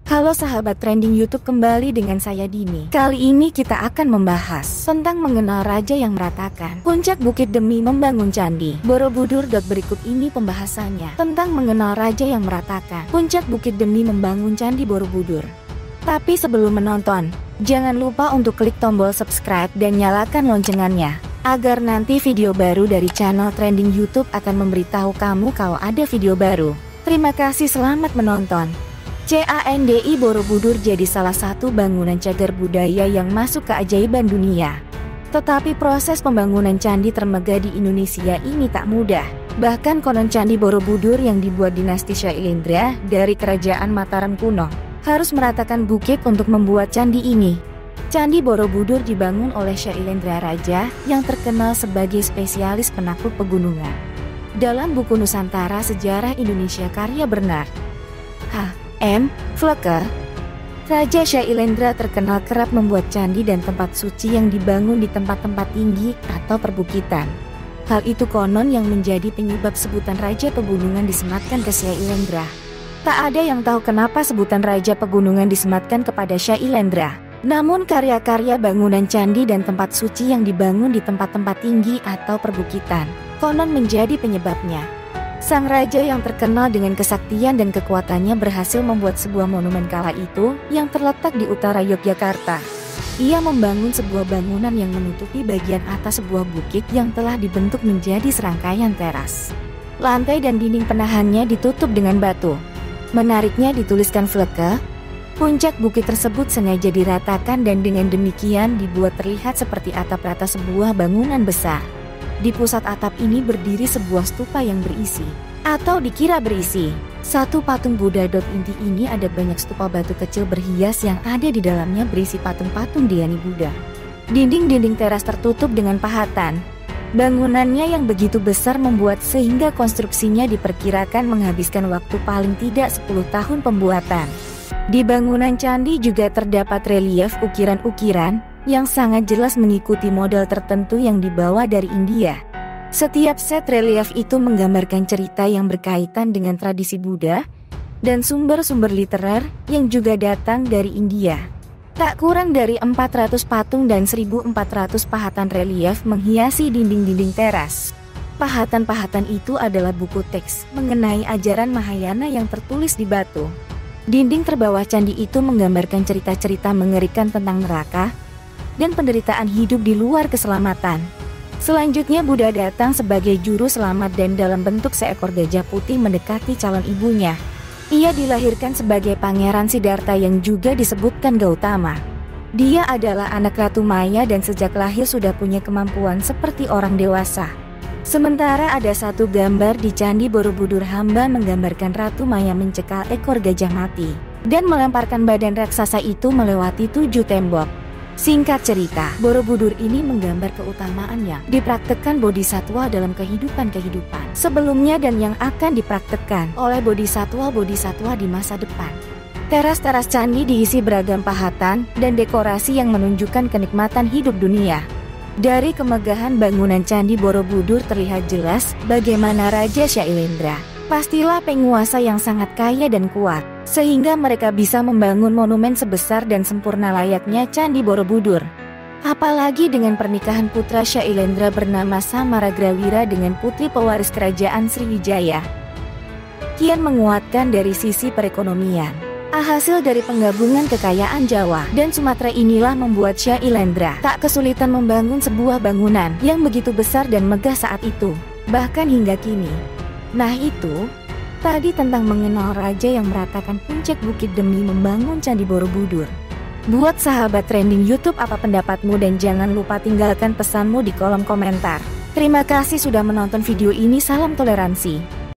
Halo sahabat trending YouTube, kembali dengan saya Dini. Kali ini kita akan membahas tentang mengenal raja yang meratakan puncak bukit demi membangun candi Borobudur. Berikut ini pembahasannya tentang mengenal raja yang meratakan puncak bukit demi membangun candi Borobudur. Tapi sebelum menonton, jangan lupa untuk klik tombol subscribe dan nyalakan loncengnya, agar nanti video baru dari channel trending YouTube akan memberitahu kamu kalau ada video baru. Terima kasih, selamat menonton. Candi Borobudur jadi salah satu bangunan cagar budaya yang masuk keajaiban dunia. Tetapi proses pembangunan candi termegah di Indonesia ini tak mudah. Bahkan konon candi Borobudur yang dibuat dinasti Syailendra dari kerajaan Mataram kuno harus meratakan bukit untuk membuat candi ini. Candi Borobudur dibangun oleh Syailendra, raja yang terkenal sebagai spesialis penakluk pegunungan. Dalam buku Nusantara Sejarah Indonesia karya Bernard H.M. Flecker, Raja Syailendra terkenal kerap membuat candi dan tempat suci yang dibangun di tempat-tempat tinggi atau perbukitan. Hal itu konon yang menjadi penyebab sebutan Raja Pegunungan disematkan ke Syailendra. Tak ada yang tahu kenapa sebutan Raja Pegunungan disematkan kepada Syailendra. Namun karya-karya bangunan candi dan tempat suci yang dibangun di tempat-tempat tinggi atau perbukitan konon menjadi penyebabnya. Sang raja yang terkenal dengan kesaktian dan kekuatannya berhasil membuat sebuah monumen kala itu yang terletak di utara Yogyakarta. Ia membangun sebuah bangunan yang menutupi bagian atas sebuah bukit yang telah dibentuk menjadi serangkaian teras. Lantai dan dinding penahannya ditutup dengan batu. Menariknya, dituliskan Flecker, puncak bukit tersebut sengaja diratakan dan dengan demikian dibuat terlihat seperti atap rata sebuah bangunan besar. Di pusat atap ini berdiri sebuah stupa yang berisi, atau dikira berisi, satu patung Buddha. Inti ini ada banyak stupa batu kecil berhias yang ada di dalamnya berisi patung-patung Dhyani Buddha. Dinding-dinding teras tertutup dengan pahatan. Bangunannya yang begitu besar membuat sehingga konstruksinya diperkirakan menghabiskan waktu paling tidak 10 tahun pembuatan. Di bangunan candi juga terdapat relief ukiran-ukiran yang sangat jelas mengikuti model tertentu yang dibawa dari India. Setiap set relief itu menggambarkan cerita yang berkaitan dengan tradisi Buddha dan sumber-sumber literer yang juga datang dari India. Tak kurang dari 400 patung dan 1.400 pahatan relief menghiasi dinding-dinding teras. Pahatan-pahatan itu adalah buku teks mengenai ajaran Mahayana yang tertulis di batu. Dinding terbawah candi itu menggambarkan cerita-cerita mengerikan tentang neraka dan penderitaan hidup di luar keselamatan. Selanjutnya Buddha datang sebagai juru selamat dan dalam bentuk seekor gajah putih mendekati calon ibunya. Ia dilahirkan sebagai Pangeran Siddhartha yang juga disebutkan Gautama. Dia adalah anak Ratu Maya dan sejak lahir sudah punya kemampuan seperti orang dewasa. Sementara ada satu gambar di Candi Borobudur hamba menggambarkan Ratu Maya mencekal ekor gajah mati dan melemparkan badan raksasa itu melewati 7 tembok. Singkat cerita, Borobudur ini menggambar keutamaan yang dipraktekkan bodhisatwa dalam kehidupan-kehidupan sebelumnya dan yang akan dipraktekkan oleh bodhisatwa-bodhisatwa di masa depan. Teras-teras candi diisi beragam pahatan dan dekorasi yang menunjukkan kenikmatan hidup dunia. Dari kemegahan bangunan Candi Borobudur terlihat jelas bagaimana Raja Syailendra pastilah penguasa yang sangat kaya dan kuat, sehingga mereka bisa membangun monumen sebesar dan sempurna layaknya Candi Borobudur. Apalagi dengan pernikahan putra Syailendra bernama Samaragrawira dengan putri pewaris kerajaan Sriwijaya, kian menguatkan dari sisi perekonomian. Hasil dari penggabungan kekayaan Jawa dan Sumatera inilah membuat Syailendra tak kesulitan membangun sebuah bangunan yang begitu besar dan megah saat itu, bahkan hingga kini. Nah itu tadi tentang mengenal raja yang meratakan puncak bukit demi membangun Candi Borobudur. Buat sahabat trending YouTube, apa pendapatmu? Dan jangan lupa tinggalkan pesanmu di kolom komentar. Terima kasih sudah menonton video ini, salam toleransi.